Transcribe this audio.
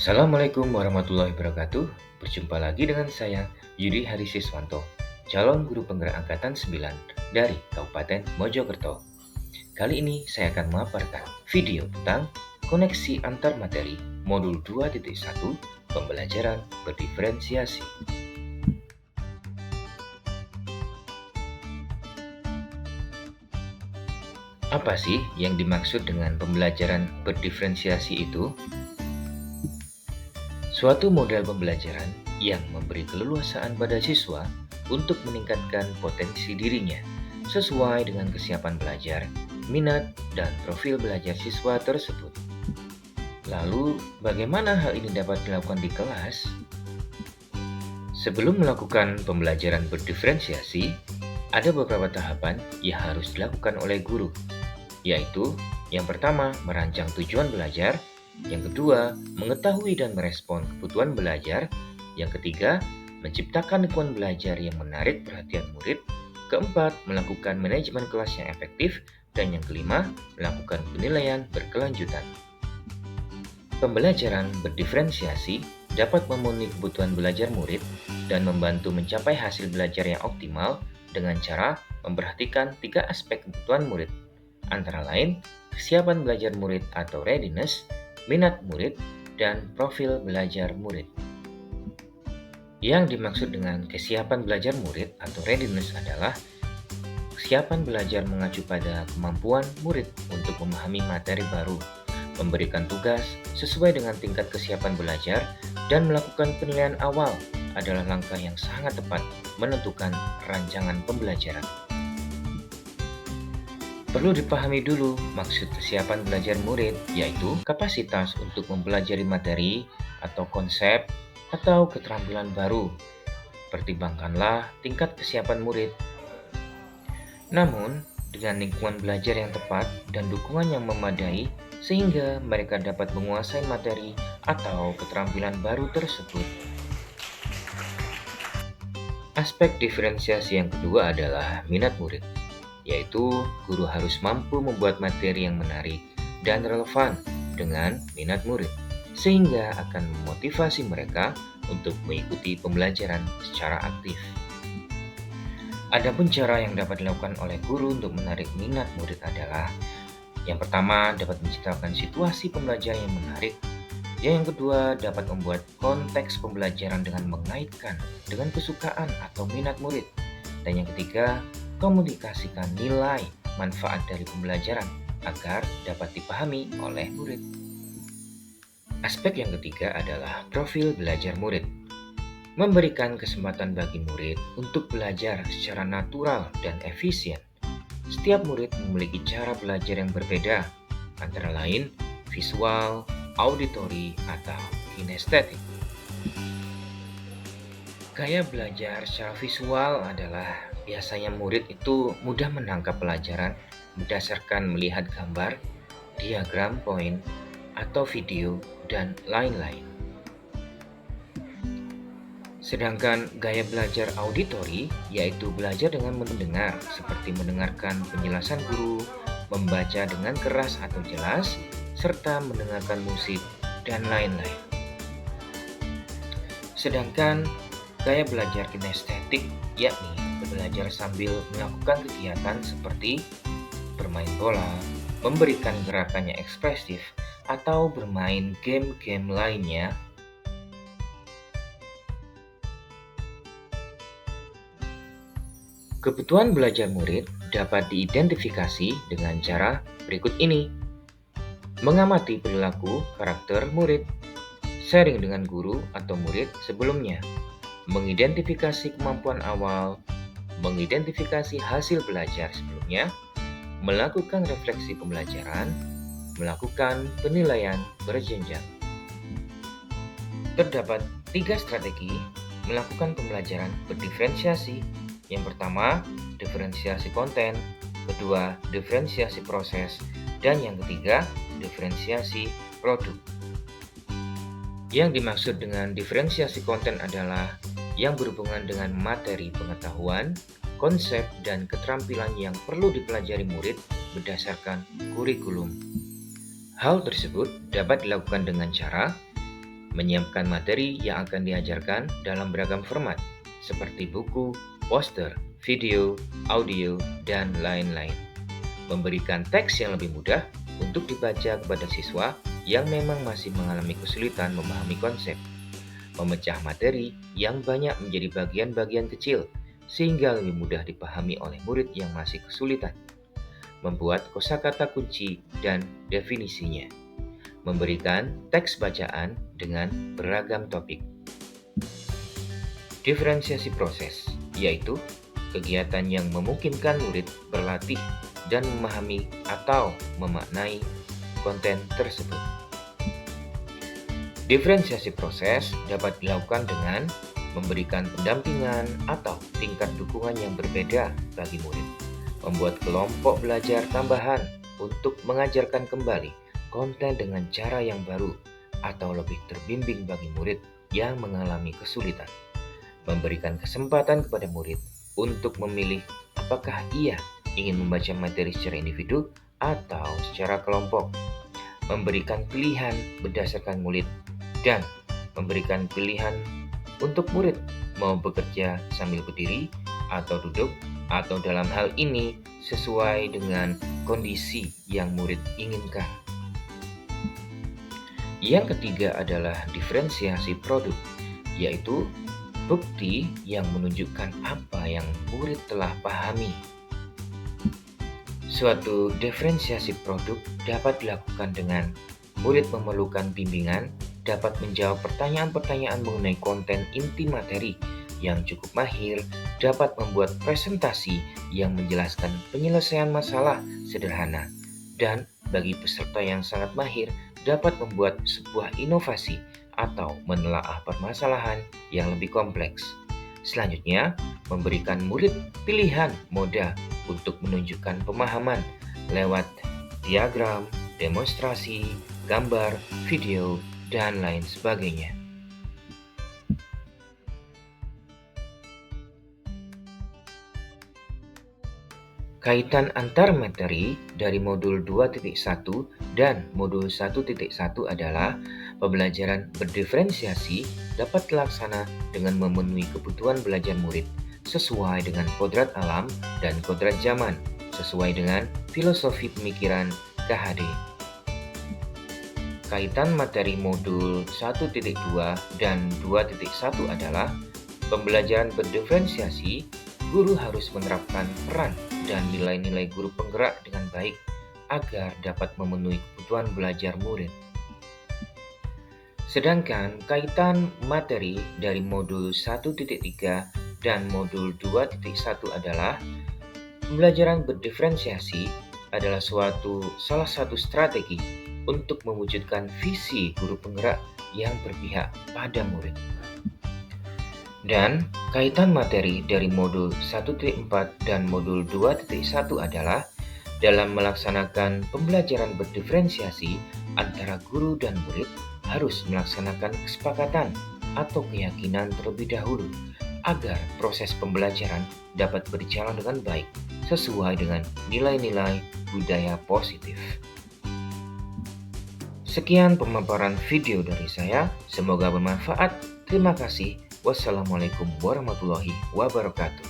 Assalamualaikum warahmatullahi wabarakatuh. Berjumpa lagi dengan saya, Yudi Harisiswanto, calon guru penggerak angkatan 9 dari Kabupaten Mojokerto. Kali ini saya akan memaparkan video tentang koneksi antar materi modul 2.1 pembelajaran berdiferensiasi. Apa sih yang dimaksud dengan pembelajaran berdiferensiasi itu? Suatu model pembelajaran yang memberi keleluasaan pada siswa untuk meningkatkan potensi dirinya sesuai dengan kesiapan belajar, minat, dan profil belajar siswa tersebut. Lalu, bagaimana hal ini dapat dilakukan di kelas? Sebelum melakukan pembelajaran berdiferensiasi, ada beberapa tahapan yang harus dilakukan oleh guru, yaitu yang pertama, merancang tujuan belajar. Yang kedua, mengetahui dan merespon kebutuhan belajar. Yang ketiga, menciptakan lingkungan belajar yang menarik perhatian murid. Keempat, melakukan manajemen kelas yang efektif. Dan yang kelima, melakukan penilaian berkelanjutan. Pembelajaran berdiferensiasi dapat memenuhi kebutuhan belajar murid dan membantu mencapai hasil belajar yang optimal dengan cara memperhatikan 3 aspek kebutuhan murid, antara lain kesiapan belajar murid atau readiness, minat murid, dan profil belajar murid. Yang dimaksud dengan kesiapan belajar murid atau readiness adalah kesiapan belajar mengacu pada kemampuan murid untuk memahami materi baru, memberikan tugas sesuai dengan tingkat kesiapan belajar, dan melakukan penilaian awal adalah langkah yang sangat tepat menentukan rancangan pembelajaran. Perlu dipahami dulu maksud kesiapan belajar murid, yaitu kapasitas untuk mempelajari materi atau konsep atau keterampilan baru. Pertimbangkanlah tingkat kesiapan murid. Namun, dengan lingkungan belajar yang tepat dan dukungan yang memadai, sehingga mereka dapat menguasai materi atau keterampilan baru tersebut. Aspek diferensiasi yang kedua adalah minat murid, yaitu guru harus mampu membuat materi yang menarik dan relevan dengan minat murid, sehingga akan memotivasi mereka untuk mengikuti pembelajaran secara aktif. Adapun cara yang dapat dilakukan oleh guru untuk menarik minat murid adalah yang pertama, dapat menciptakan situasi pembelajaran yang menarik. Yang kedua, dapat membuat konteks pembelajaran dengan mengaitkan dengan kesukaan atau minat murid. Dan yang ketiga, komunikasikan nilai manfaat dari pembelajaran agar dapat dipahami oleh murid. Aspek yang ketiga adalah profil belajar murid. Memberikan kesempatan bagi murid untuk belajar secara natural dan efisien. Setiap murid memiliki cara belajar yang berbeda, antara lain visual, auditori, atau kinestetik. Gaya belajar secara visual adalah biasanya murid itu mudah menangkap pelajaran berdasarkan melihat gambar, diagram poin, atau video, dan lain-lain. Sedangkan gaya belajar auditori yaitu belajar dengan mendengar, seperti mendengarkan penjelasan guru, membaca dengan keras atau jelas, serta mendengarkan musik, dan lain-lain. Sedangkan gaya belajar kinestetik yakni belajar sambil melakukan kegiatan seperti bermain bola, memberikan gerakan yang ekspresif, atau bermain game-game lainnya. Kebutuhan belajar murid dapat diidentifikasi dengan cara berikut ini. Mengamati perilaku karakter murid, sharing dengan guru atau murid sebelumnya, mengidentifikasi kemampuan awal, mengidentifikasi hasil belajar sebelumnya, melakukan refleksi pembelajaran, melakukan penilaian berjenjang. Terdapat 3 strategi melakukan pembelajaran berdiferensiasi. Yang pertama, diferensiasi konten, kedua, diferensiasi proses, dan yang ketiga, diferensiasi produk. Yang dimaksud dengan diferensiasi konten adalah yang berhubungan dengan materi pengetahuan, konsep, dan keterampilan yang perlu dipelajari murid berdasarkan kurikulum. Hal tersebut dapat dilakukan dengan cara menyiapkan materi yang akan diajarkan dalam beragam format, seperti buku, poster, video, audio, dan lain-lain. Memberikan teks yang lebih mudah untuk dibaca kepada siswa yang memang masih mengalami kesulitan memahami konsep. Memecah materi yang banyak menjadi bagian-bagian kecil, sehingga lebih mudah dipahami oleh murid yang masih kesulitan. Membuat kosakata kunci dan definisinya. Memberikan teks bacaan dengan beragam topik. Diferensiasi proses, yaitu kegiatan yang memungkinkan murid berlatih dan memahami atau memaknai konten tersebut. Diferensiasi proses dapat dilakukan dengan memberikan pendampingan atau tingkat dukungan yang berbeda bagi murid, membuat kelompok belajar tambahan untuk mengajarkan kembali konten dengan cara yang baru atau lebih terbimbing bagi murid yang mengalami kesulitan, memberikan kesempatan kepada murid untuk memilih apakah ia ingin membaca materi secara individu atau secara kelompok, memberikan pilihan berdasarkan murid, dan memberikan pilihan untuk murid mau bekerja sambil berdiri atau duduk, atau dalam hal ini sesuai dengan kondisi yang murid inginkan. Yang ketiga adalah diferensiasi produk, yaitu bukti yang menunjukkan apa yang murid telah pahami. Suatu diferensiasi produk dapat dilakukan dengan murid memerlukan bimbingan, dapat menjawab pertanyaan-pertanyaan mengenai konten inti materi yang cukup mahir, dapat membuat presentasi yang menjelaskan penyelesaian masalah sederhana, dan bagi peserta yang sangat mahir dapat membuat sebuah inovasi atau menelaah permasalahan yang lebih kompleks. Selanjutnya, memberikan murid pilihan moda untuk menunjukkan pemahaman lewat diagram, demonstrasi, gambar, video, dan lain sebagainya. Kaitan antar materi dari modul 2.1 dan modul 1.1 adalah pembelajaran berdiferensiasi dapat dilaksana dengan memenuhi kebutuhan belajar murid sesuai dengan kodrat alam dan kodrat zaman, sesuai dengan filosofi pemikiran KHD. Kaitan materi modul 1.2 dan 2.1 adalah pembelajaran berdiferensiasi. Guru harus menerapkan peran dan nilai-nilai guru penggerak dengan baik agar dapat memenuhi kebutuhan belajar murid. Sedangkan kaitan materi dari modul 1.3 dan modul 2.1 adalah pembelajaran berdiferensiasi adalah salah satu strategi untuk mewujudkan visi guru penggerak yang berpihak pada murid. Dan kaitan materi dari modul 1.4 dan modul 2.1 adalah dalam melaksanakan pembelajaran berdiferensiasi antara guru dan murid harus melaksanakan kesepakatan atau keyakinan terlebih dahulu agar proses pembelajaran dapat berjalan dengan baik sesuai dengan nilai-nilai budaya positif. Sekian pemaparan video dari saya, semoga bermanfaat. Terima kasih. Wassalamualaikum warahmatullahi wabarakatuh.